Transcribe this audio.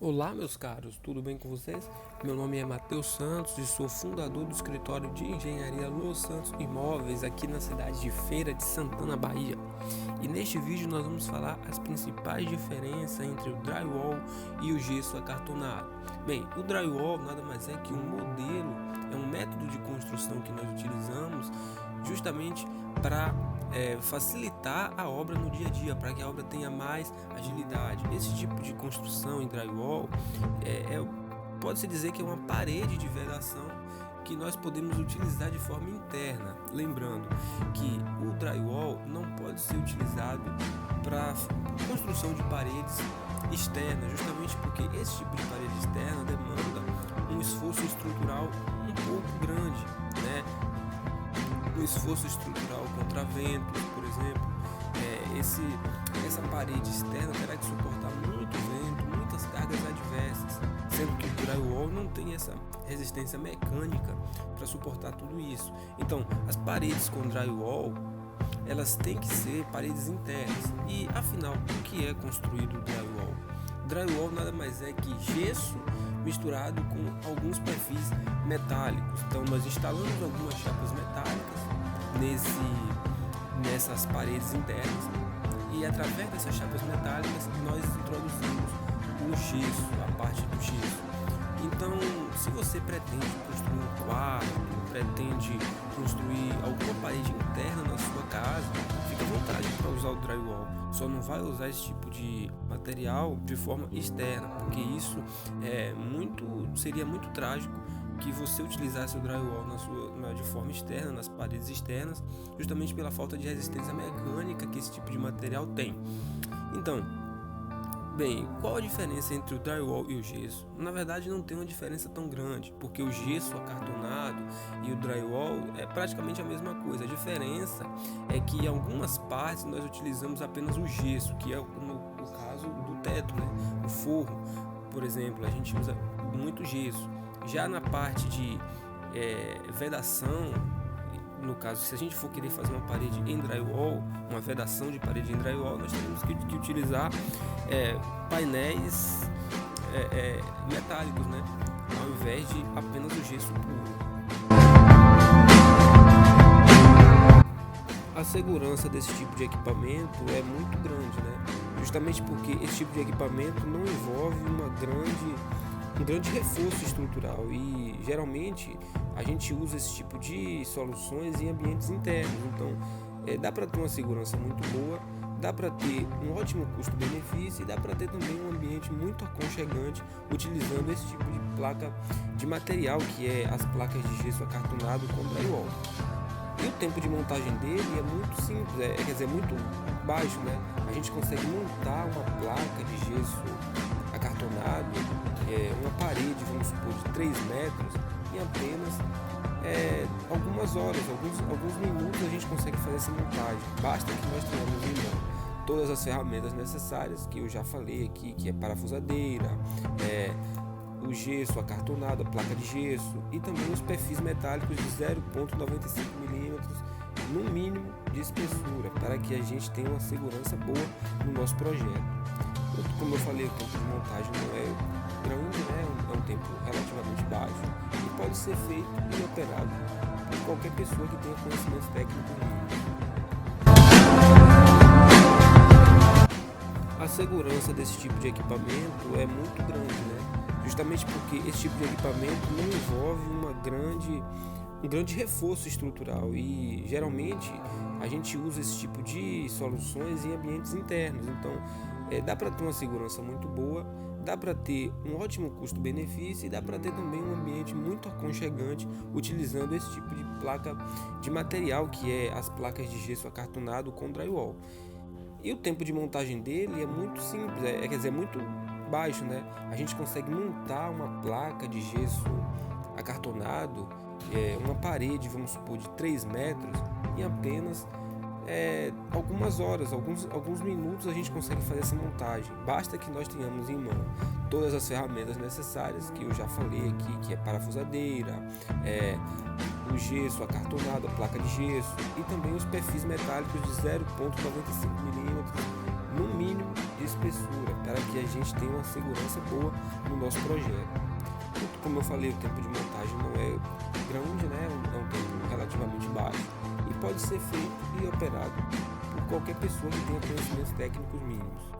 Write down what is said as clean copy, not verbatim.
Olá, meus caros, tudo bem com vocês? Meu nome é Matheus Santos e sou fundador do escritório de engenharia Los Santos Imóveis aqui na cidade de Feira de Santana, Bahia. E neste vídeo nós vamos falar as principais diferenças entre o drywall e o gesso acartonado. Bem, o drywall nada mais é que um modelo, é um método de construção que nós utilizamos justamente para facilitar a obra no dia a dia, para que a obra tenha mais agilidade. Esse tipo de construção em drywall pode-se dizer que é uma parede de vedação que nós podemos utilizar de forma interna. Lembrando que o drywall não pode ser utilizado para construção de paredes externas, justamente porque esse tipo de parede externa demanda um esforço estrutural um pouco grande, né? Um esforço estrutural contra ventos, por exemplo. Essa parede externa terá que suportar muito vento, muitas cargas adversas, sendo que o drywall não tem essa resistência mecânica para suportar tudo isso. Então, as paredes com drywall, elas têm que ser paredes internas. E afinal, o que é construído o drywall? Drywall nada mais é que gesso misturado com alguns perfis metálicos. Então nós instalamos algumas chapas metálicas nessas paredes internas e através dessas chapas metálicas nós introduzimos o gesso, a parte do gesso. Então, se você pretende construir um quarto, pretende construir alguma parede interna na sua casa, fica à vontade para usar o drywall. Só não vai usar esse tipo de material de forma externa, porque isso seria muito trágico que você utilizasse o drywall de forma externa, nas paredes externas, justamente pela falta de resistência mecânica que esse tipo de material tem. Então, bem, qual a diferença entre o drywall e o gesso? Na verdade não tem uma diferença tão grande, porque o gesso acartonado e o drywall é praticamente a mesma coisa. A diferença é que em algumas partes nós utilizamos apenas o gesso, que é no caso do teto, né? O forro, por exemplo, a gente usa muito gesso. Já na parte de vedação, no caso, se a gente for querer fazer uma parede em drywall, uma vedação de parede em drywall, nós teremos que utilizar painéis metálicos, né? Ao invés de apenas o gesso puro. A segurança desse tipo de equipamento é muito grande, né? Justamente porque esse tipo de equipamento não envolve um grande reforço estrutural e geralmente a gente usa esse tipo de soluções em ambientes internos. Então dá para ter uma segurança muito boa, dá para ter um ótimo custo-benefício e dá para ter também um ambiente muito aconchegante utilizando esse tipo de placa de material, que é as placas de gesso acartonado com drywall. E o tempo de montagem dele é muito simples, muito baixo, né? A gente consegue montar uma placa de gesso acartonado, uma parede, vamos supor, de 3 metros, em apenas algumas horas, alguns minutos a gente consegue fazer essa montagem. Basta que nós tenhamos em mão todas as ferramentas necessárias que eu já falei aqui, que é parafusadeira, o gesso acartonado, a placa de gesso e também os perfis metálicos de 0,95 milímetros no mínimo de espessura, para que a gente tenha uma segurança boa no nosso projeto. Como eu falei, o tempo de montagem não é grande, né? É um tempo relativamente baixo e pode ser feito e operado por qualquer pessoa que tenha conhecimento técnico mínimo. A segurança desse tipo de equipamento é muito grande, né? Justamente porque esse tipo de equipamento não envolve um grande reforço estrutural e geralmente a gente usa esse tipo de soluções em ambientes internos. Então dá para ter uma segurança muito boa, dá para ter um ótimo custo-benefício e dá para ter também um ambiente muito aconchegante utilizando esse tipo de placa de material, que é as placas de gesso acartonado com drywall. E o tempo de montagem dele é muito simples, muito baixo, né? A gente consegue montar uma placa de gesso acartonado, uma parede, vamos supor, de 3 metros, em apenas algumas horas, alguns minutos a gente consegue fazer essa montagem. Basta que nós tenhamos em mão todas as ferramentas necessárias que eu já falei aqui, que é parafusadeira, o gesso acartonado, a placa de gesso e também os perfis metálicos de 0,95 milímetros no mínimo de espessura, para que a gente tenha uma segurança boa no nosso projeto. Como eu falei, o tempo de montagem não é grande, né? É um tempo relativamente baixo e pode ser feito e operado por qualquer pessoa que tenha conhecimentos técnicos mínimos.